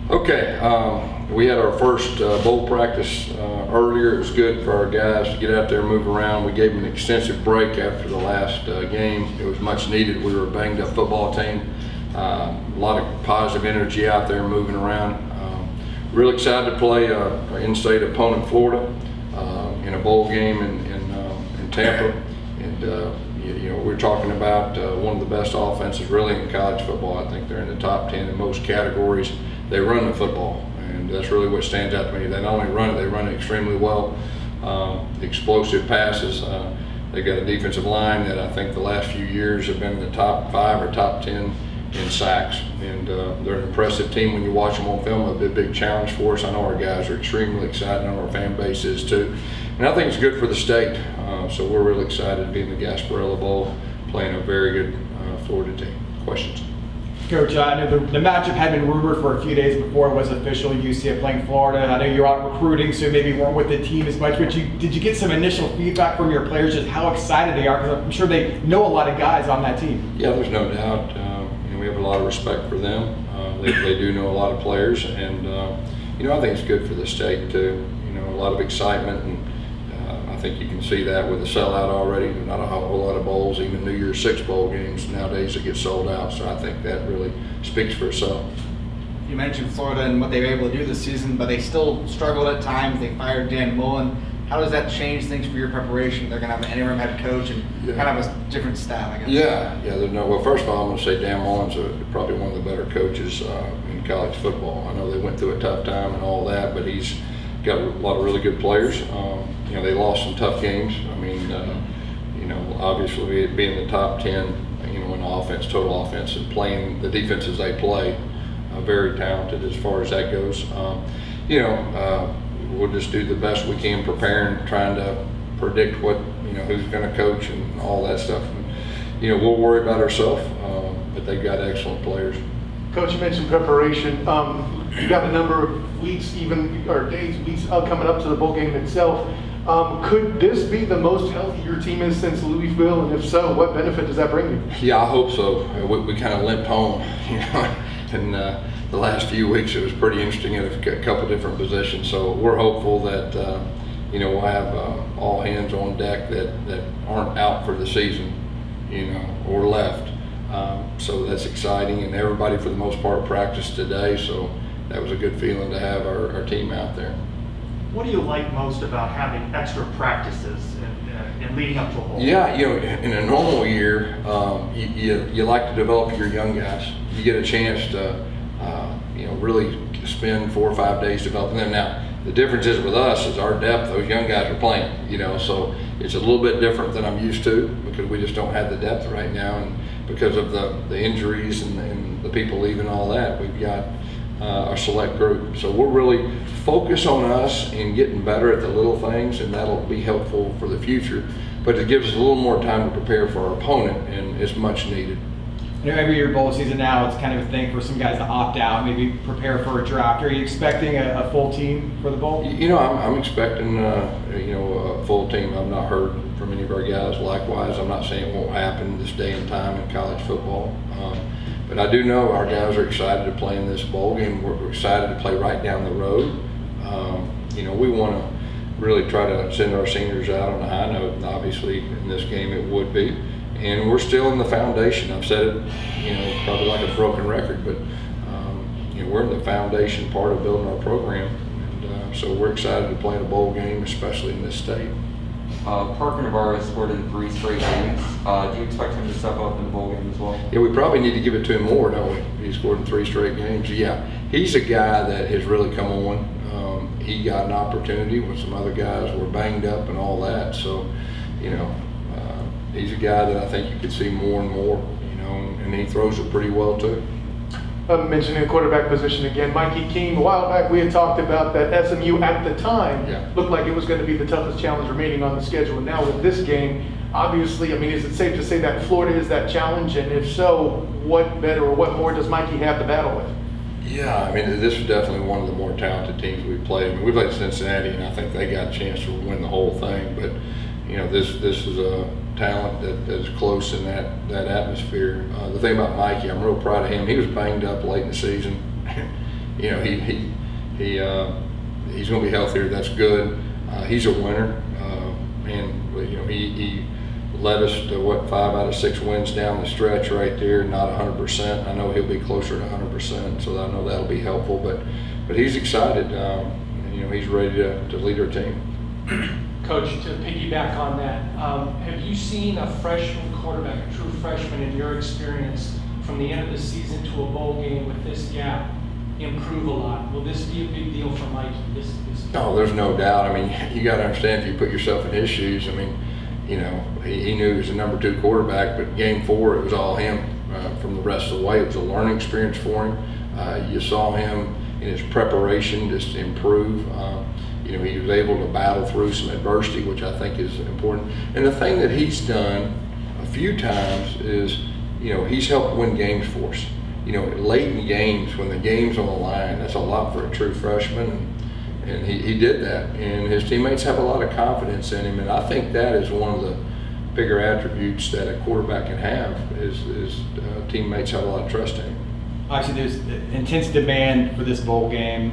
Okay, we had our first bowl practice earlier. It was good for our guys to get out there and move around. We gave them an extensive break after the last game. It was much needed. We were a banged up football team. A lot of positive energy out there moving around. Real excited to play our in-state opponent, Florida, in a bowl game in Tampa. And you know, we're talking about one of the best offenses really in college football. I think they're in the top 10 in most categories. They run the football, and that's really what stands out to me. They not only run it, they run it extremely well. Explosive passes. They got a defensive line that I think the last few years have been in the top 5 or top 10 in sacks, and they're an impressive team when you watch them on film. It'll be a big challenge for us. I know our guys are extremely excited. I know our fan base is too, and I think it's good for the state. So we're really excited to be in the Gasparilla Bowl, playing a very good Florida team. Questions? Coach, I know the matchup had been rumored for a few days before it was official. UCF playing Florida. I know you're out recruiting, so maybe you weren't with the team as much. But did you get some initial feedback from your players, just how excited they are? Because I'm sure they know a lot of guys on that team. Yeah, there's no doubt. We have a lot of respect for them. They do know a lot of players, and you know, I think it's good for the state too. You know, a lot of excitement, and I think you can see that with the sellout already. Not a whole lot of bowls, even New Year's 6 bowl games nowadays that get sold out. So I think that really speaks for itself. You mentioned Florida and what they were able to do this season, but they still struggled at times. They fired Dan Mullen. How does that change things for your preparation? They're going to have an interim head coach and kind of a different staff, I guess. Yeah. There's no. Well, first of all, I'm going to say Dan Mullen's probably one of the better coaches in college football. I know they went through a tough time and all that, but he's got a lot of really good players. You know, they lost some tough games. I mean, you know, obviously being the top 10, you know, in offense, total offense, and playing the defenses they play, very talented as far as that goes. You know. We'll just do the best we can preparing, trying to predict what, you know, who's going to coach and all that stuff. And, you know, we'll worry about ourselves, but they've got excellent players. Coach, you mentioned preparation. You got a number of weeks, even or days, weeks coming up to the bowl game itself. Could this be the most healthy your team is since Louisville? And if so, what benefit does that bring you? Yeah, I hope so. We kind of limped home, you know, and the last few weeks it was pretty interesting at a couple different positions. So we're hopeful that you know, we'll have all hands on deck that aren't out for the season, you know, or left. So that's exciting, and everybody for the most part practiced today. So that was a good feeling to have our team out there. What do you like most about having extra practices and leading up to a bowl? Yeah, you know, in a normal year, you like to develop your young guys. You get a chance to, you know, really spend 4 or 5 days developing them. Now, the difference is with us is our depth. Those young guys are playing, you know, so it's a little bit different than I'm used to because we just don't have the depth right now, and because of the injuries and the people leaving, all that, we've got our select group. So we're really focused on us and getting better at the little things, and that'll be helpful for the future. But it gives us a little more time to prepare for our opponent, and it's much needed. You know, every year bowl season now, it's kind of a thing for some guys to opt out, maybe prepare for a draft. Are you expecting a full team for the bowl? You know, I'm expecting, you know, a full team. I've not heard from any of our guys. Likewise, I'm not saying it won't happen this day and time in college football. But I do know our guys are excited to play in this bowl game. We're excited to play right down the road. You know, we want to really try to send our seniors out on a high note, and obviously in this game it would be. And we're still in the foundation. I've said it, you know, probably like a broken record, but you know, we're in the foundation part of building our program, and so we're excited to play in a bowl game, especially in this state. Parker Navarro scored in 3 straight games. Do you expect him to step up in the bowl game as well? Yeah, we probably need to give it to him more, don't we? He scored in 3 straight games. Yeah, he's a guy that has really come on. He got an opportunity when some other guys were banged up and all that. So, you know, he's a guy that I think you could see more and more, you know, and he throws it pretty well too. Mentioning the quarterback position again, Mikey King, a while back we had talked about that SMU at the time looked like it was going to be the toughest challenge remaining on the schedule. And now with this game, obviously, I mean, is it safe to say that Florida is that challenge? And if so, what better or what more does Mikey have to battle with? Yeah, I mean, this is definitely one of the more talented teams we've played. I mean, we played Cincinnati, and I think they got a chance to win the whole thing. But, you know, this is a talent that is close in that atmosphere. The thing about Mikey, I'm real proud of him. He was banged up late in the season. you know, he's going to be healthier. That's good. He's a winner, and you know, he led us to 5 out of 6 wins down the stretch right there. Not 100%. I know he'll be closer to 100%, so I know that'll be helpful. But he's excited. You know, he's ready to lead our team. Coach, to piggyback on that, have you seen a freshman quarterback, a true freshman in your experience, from the end of the season to a bowl game with this gap, improve a lot? Will this be a big deal for Mikey? Oh, there's no doubt. I mean, you got to understand, if you put yourself in his shoes, I mean, you know, he knew he was a number 2 quarterback, but game 4, it was all him from the rest of the way. It was a learning experience for him. You saw him in his preparation just improve. You know, he was able to battle through some adversity, which I think is important. And the thing that he's done a few times is, you know, he's helped win games for us. You know, late in games, when the game's on the line, that's a lot for a true freshman. And he did that. And his teammates have a lot of confidence in him. And I think that is one of the bigger attributes that a quarterback can have is teammates have a lot of trust in him. Obviously, there's intense demand for this bowl game,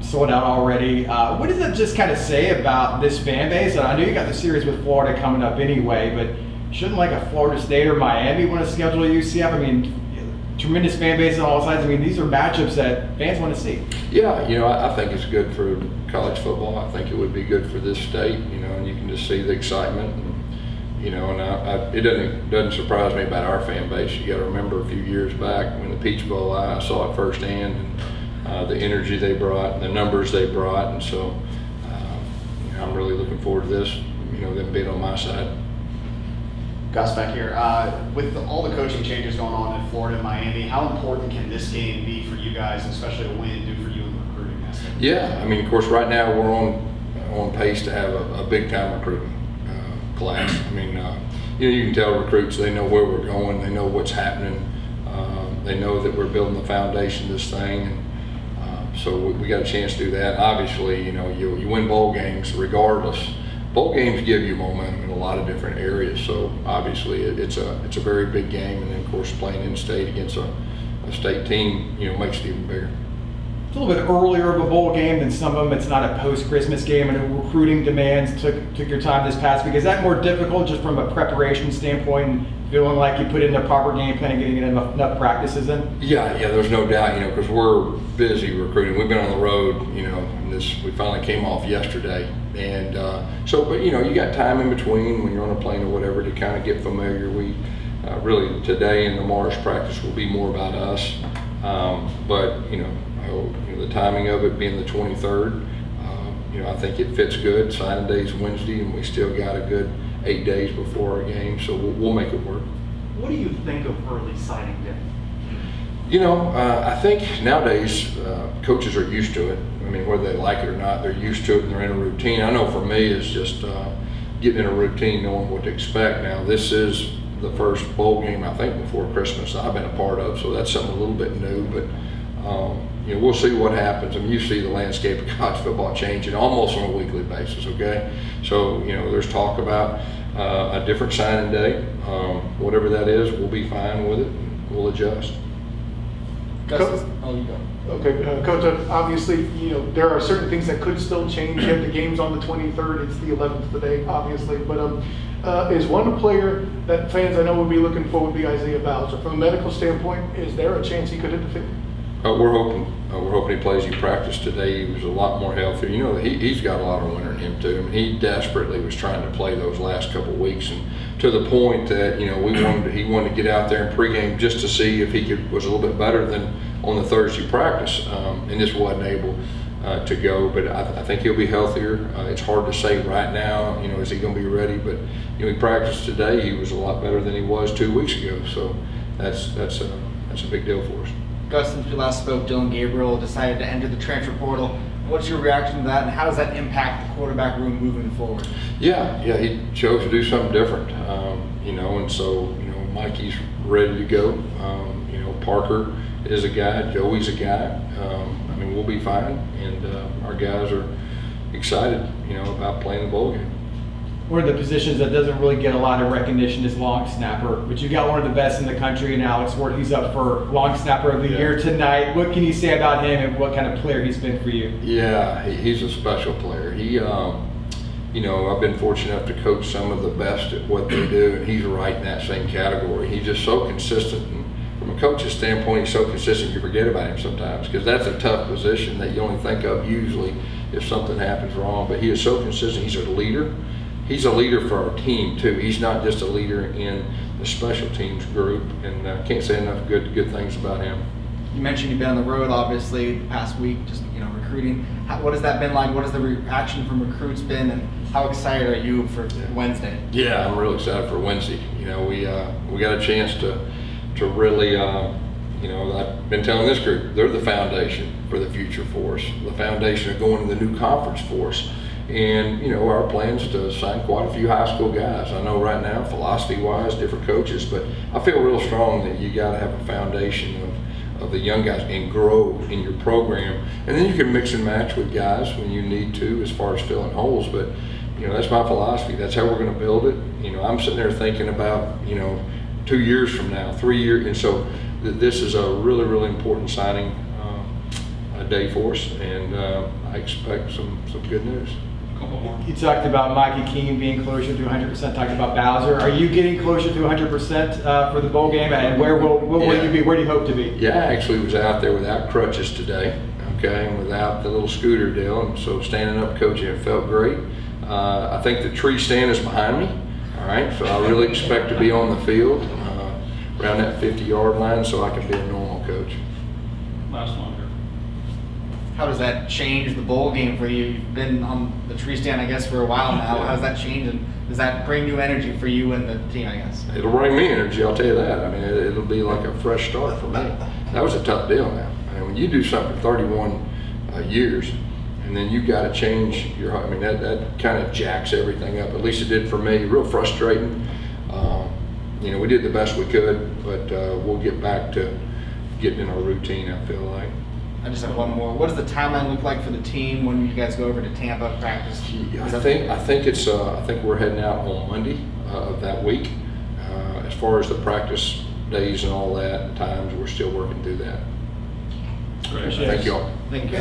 sold out already. What does it just kind of say about this fan base? And I know you got the series with Florida coming up anyway, but shouldn't like a Florida State or Miami want to schedule a UCF? I mean, tremendous fan base on all sides. I mean, these are matchups that fans want to see. Yeah, you know, I think it's good for college football. I think it would be good for this state, you know, and you can just see the excitement. And, you know, and it doesn't surprise me about our fan base. You got to remember a few years back when the Peach Bowl, I saw it firsthand, and the energy they brought, and the numbers they brought, and so you know, I'm really looking forward to this. You know, them being on my side. Gus back here. With all the coaching changes going on in Florida and Miami, how important can this game be for you guys, and especially a win do for you in the recruiting aspect? Yeah, I mean, of course, right now we're on pace to have a big time recruiting class. I mean, you know, you can tell recruits, they know where we're going, they know what's happening, they know that we're building the foundation of this thing, and so we got a chance to do that. Obviously, you know, you win bowl games regardless. Bowl games give you momentum in a lot of different areas, so obviously it's a very big game, and then of course playing in state against a state team, you know, makes it even bigger. It's a little bit earlier of a bowl game than some of them. It's not a post-Christmas game, and recruiting demands took your time this past week. Is that more difficult just from a preparation standpoint, and feeling like you put in the proper game plan and getting enough practices in? Yeah, there's no doubt, you know, because we're busy recruiting. We've been on the road, you know, and we finally came off yesterday. And but you know, you got time in between when you're on a plane or whatever to kind of get familiar. We really today and tomorrow's practice will be more about us. But you know, the timing of it being the 23rd, you know, I think it fits good. Signing day is Wednesday, and we still got a good 8 days before our game, so we'll make it work. What do you think of early signing day? You know, I think nowadays coaches are used to it. I mean, whether they like it or not, they're used to it and they're in a routine. I know for me, it's just getting in a routine, knowing what to expect. Now, this is the first bowl game, I think, before Christmas I've been a part of, so that's something a little bit new. But you know, we'll see what happens. I mean, you see the landscape of college football changing almost on a weekly basis. Okay, so you know, there's talk about a different signing day. Whatever that is, we'll be fine with it. And we'll adjust. Gus, oh, you go. Okay, Coach, obviously, you know, there are certain things that could still change. Yet the game's on the 23rd, it's the 11th today, obviously. But is one player that fans I know would be looking for would be Isaiah Bowser. From a medical standpoint, is there a chance he could hit the field? We're hoping he plays. He practiced today. He was a lot more healthier. You know, he's got a lot of winter in him too. I mean, he desperately was trying to play those last couple of weeks, and to the point that, you know, he wanted to get out there in pregame just to see if he was a little bit better than on the Thursday practice, and just wasn't able to go. But I think he'll be healthier. It's hard to say right now. You know, is he going to be ready? But you know, he practiced today. He was a lot better than he was 2 weeks ago. So that's a big deal for us. Gus, since we last spoke, Dylan Gabriel decided to enter the transfer portal. What's your reaction to that, and how does that impact the quarterback room moving forward? Yeah, he chose to do something different, you know, and so, you know, Mikey's ready to go. You know, Parker is a guy, Joey's a guy. I mean, we'll be fine, and our guys are excited, you know, about playing the bowl game. one of the positions that doesn't really get a lot of recognition is long snapper, but you got one of the best in the country in Alex Ward. He's up for long snapper of the year tonight. What can you say about him and what kind of player he's been for you? Yeah, he's a special player. He, you know, I've been fortunate enough to coach some of the best at what they do, and he's right in that same category. He's just so consistent. And from a coach's standpoint, he's so consistent you forget about him sometimes, because that's a tough position that you only think of usually if something happens wrong. But he is so consistent. He's a leader. He's a leader for our team too. He's not just a leader in the special teams group, and can't say enough good things about him. You mentioned you've been on the road, obviously, the past week, just recruiting. What has that been like? What has the reaction from recruits been, and how excited are you for Wednesday? Yeah, I'm really excited for Wednesday. You know, we got a chance to really, you know, I've been telling this group, they're the foundation for the future for us, the foundation of going to the new conference for us. And, you know, our plans to sign quite a few high school guys. I know right now, philosophy-wise, different coaches, but I feel real strong that you got to have a foundation of the young guys and grow in your program. And then you can mix and match with guys when you need to as far as filling holes. But, you know, that's my philosophy. That's how we're going to build it. You know, I'm sitting there thinking about, you know, 2 years from now, 3 years. And so this is a really, really important signing day for us. And I expect some good news. You talked about Mikey Keene being closer to 100%, talked about Bowser. Are you getting closer to 100% for the bowl game, and where will you be? Where do you hope to be? Yeah, I actually was out there without crutches today, okay, and without the little scooter deal, and so standing up coaching, it felt great. I think the tree stand is behind me, all right, so I really expect to be on the field around that 50-yard line so I can be a normal coach. Last one here. How does that change the bowl game for you? You've been on the tree stand, I guess, for a while now. How does that change, and does that bring new energy for you and the team, I guess? It'll bring me energy, I'll tell you that. I mean, it'll be like a fresh start for me. That was a tough deal now. I mean, when you do something 31 years, and then you got to change your, I mean, that kind of jacks everything up. At least it did for me. Real frustrating. You know, we did the best we could, but we'll get back to getting in our routine, I feel like. I just have one more. What does the timeline look like for the team when you guys go over to Tampa practice? I think we're heading out on Monday of that week. As far as the practice days and all that, and times, we're still working through that. Great. Thank you all. Thank you.